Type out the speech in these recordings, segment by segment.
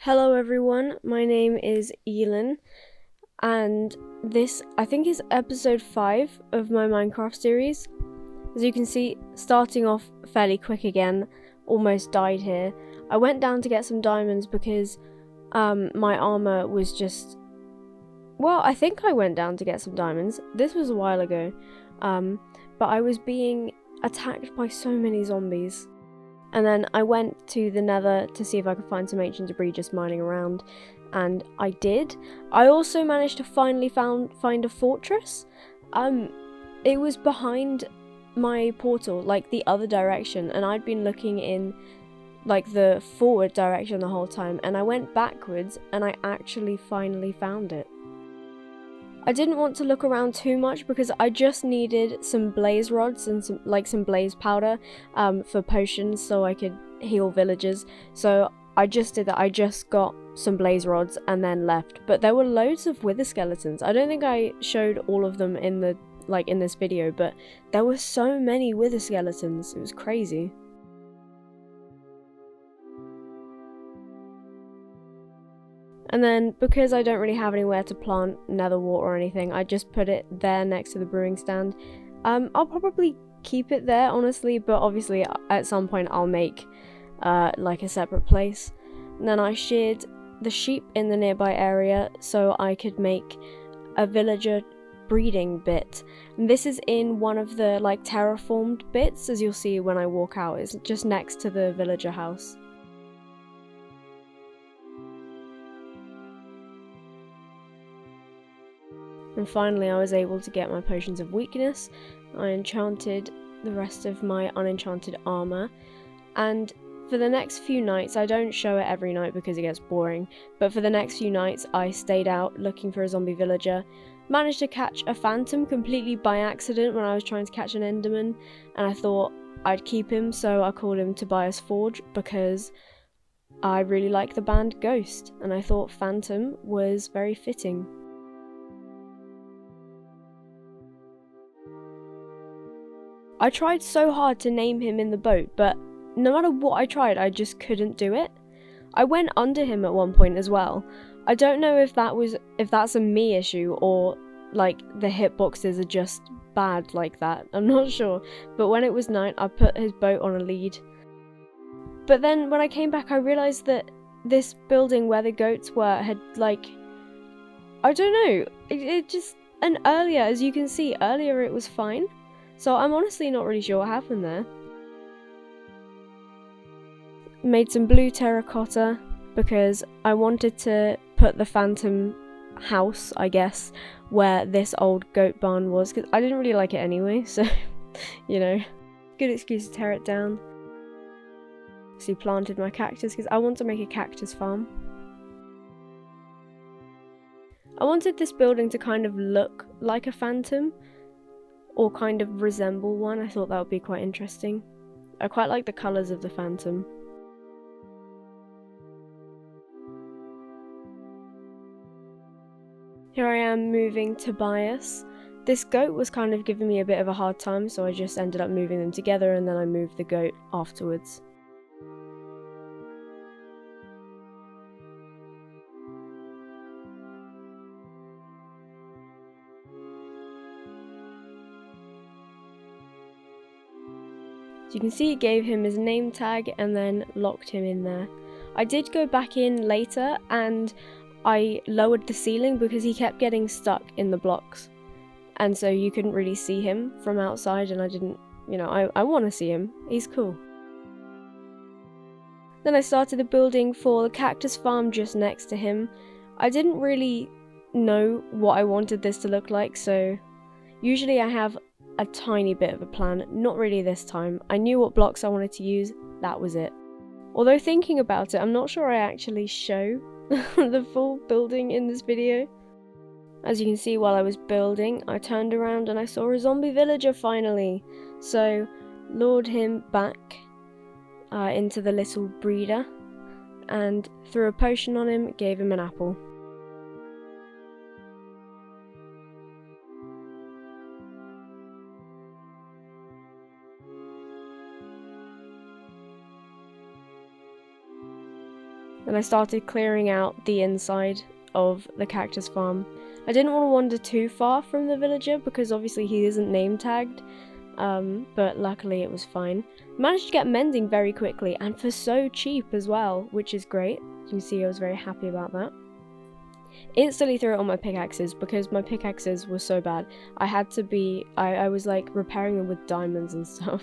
Hello everyone, my name is Elin, and this I think is episode 5 of my Minecraft series. As you can see, starting off fairly quick again, almost died here. I went down to get some diamonds because my armor was just... Well, I think I went down to get some diamonds. This was a while ago, but I was being attacked by so many zombies. And then I went to the nether to see if I could find some ancient debris just mining around, and I did. I also managed to finally find a fortress. It was behind my portal, like the other direction, and I'd been looking in like the forward direction the whole time, and I went backwards and I actually finally found it. I didn't want to look around too much because I just needed some blaze rods and some blaze powder for potions so I could heal villagers. So I just did that. I just got some blaze rods and then left. But there were loads of wither skeletons. I don't think I showed all of them in this video, but there were so many wither skeletons. It was crazy. And then, because I don't really have anywhere to plant nether wart or anything, I just put it there next to the brewing stand. I'll probably keep it there, honestly, but obviously at some point I'll make like a separate place. And then I sheared the sheep in the nearby area so I could make a villager breeding bit. And this is in one of the like terraformed bits, as you'll see when I walk out. It's just next to the villager house. And finally I was able to get my potions of weakness. I enchanted the rest of my unenchanted armor, and for the next few nights, I don't show it every night because it gets boring, but for the next few nights I stayed out looking for a zombie villager, managed to catch a phantom completely by accident when I was trying to catch an enderman, and I thought I'd keep him, so I called him Tobias Forge because I really like the band Ghost, and I thought phantom was very fitting. I tried so hard to name him in the boat, but no matter what I tried, I just couldn't do it. I went under him at one point as well. I don't know if that's a me issue or like the hitboxes are just bad like that. I'm not sure. But when it was night, I put his boat on a lead. But then when I came back, I realized that this building where the goats were had like... I don't know. It just... And earlier, as you can see, earlier it was fine. So I'm honestly not really sure what happened there. Made some blue terracotta because I wanted to put the phantom house, I guess, where this old goat barn was, because I didn't really like it anyway, so, you know, good excuse to tear it down. So planted my cactus because I want to make a cactus farm. I wanted this building to kind of look like a phantom, or kind of resemble one. I thought that would be quite interesting. I quite like the colours of the phantom. Here I am moving Tobias. This goat was kind of giving me a bit of a hard time, so I just ended up moving them together, and then I moved the goat afterwards. So you can see it gave him his name tag and then locked him in there. I did go back in later and I lowered the ceiling because he kept getting stuck in the blocks. And so you couldn't really see him from outside, and I didn't, you know, I want to see him. He's cool. Then I started the building for the cactus farm just next to him. I didn't really know what I wanted this to look like, so usually I have a tiny bit of a plan. Not really this time. I knew what blocks I wanted to use, that was it. Although thinking about it, I'm not sure I actually show the full building in this video. As you can see, while I was building, I turned around and I saw a zombie villager finally. So, lured him back into the little breeder and threw a potion on him, gave him an apple. and I started clearing out the inside of the cactus farm. I didn't want to wander too far from the villager because obviously he isn't name tagged, but luckily it was fine. Managed to get mending very quickly and for so cheap as well, which is great. You can see I was very happy about that. Instantly threw it on my pickaxes because my pickaxes were so bad. I was like repairing them with diamonds and stuff.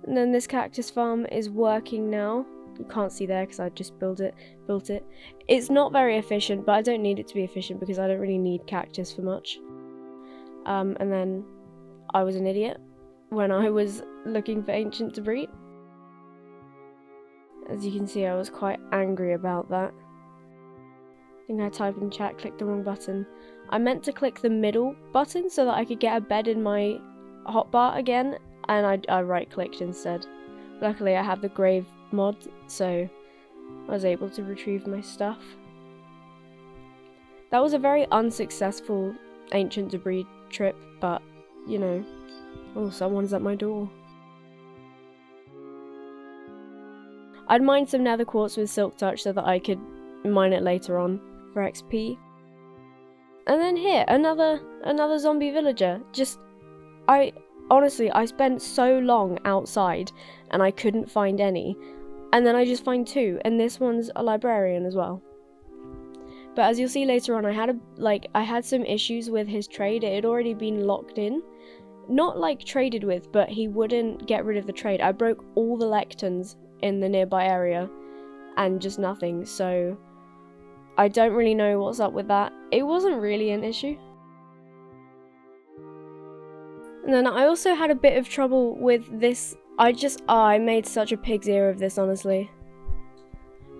And then this cactus farm is working now. You can't see there because I just built it. It's not very efficient, but I don't need it to be efficient because I don't really need cactus for much. And then I was an idiot when I was looking for ancient debris. As you can see, I was quite angry about that. I think I typed in chat, clicked the wrong button. I meant to click the middle button so that I could get a bed in my hotbar again, and I right-clicked instead. Luckily, I have the grave mod, so I was able to retrieve my stuff. That was a very unsuccessful ancient debris trip, but, you know, oh, someone's at my door. I'd mine some nether quartz with silk touch so that I could mine it later on for XP. And then here, another zombie villager. Honestly, I spent so long outside and I couldn't find any. And then I just find two, and this one's a librarian as well. But as you'll see later on, I had some issues with his trade. It had already been locked in. Not like traded with, but he wouldn't get rid of the trade. I broke all the lecterns in the nearby area and just nothing, so I don't really know what's up with that. It wasn't really an issue. And then I also had a bit of trouble with this. I made such a pig's ear of this, honestly.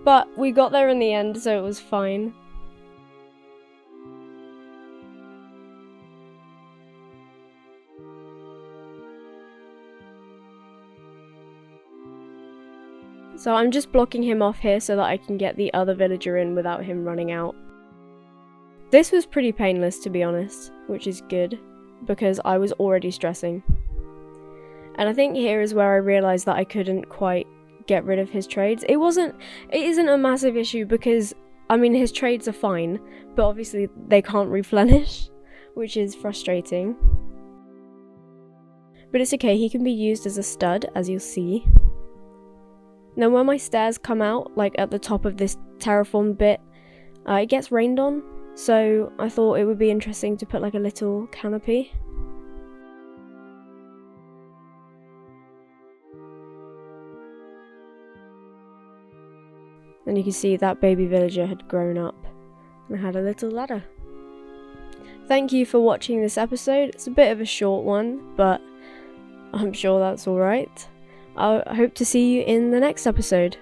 But we got there in the end, so it was fine. So I'm just blocking him off here so that I can get the other villager in without him running out. This was pretty painless, to be honest, which is good, because I was already stressing. And I think here is where I realised that I couldn't quite get rid of his trades. It isn't a massive issue because, I mean, his trades are fine, but obviously they can't replenish, which is frustrating. But it's okay, he can be used as a stud, as you'll see. Now when my stairs come out, like at the top of this terraformed bit, it gets rained on, so I thought it would be interesting to put like a little canopy. And you can see that baby villager had grown up and had a little ladder. Thank you for watching this episode. It's a bit of a short one, but I'm sure that's alright. I hope to see you in the next episode.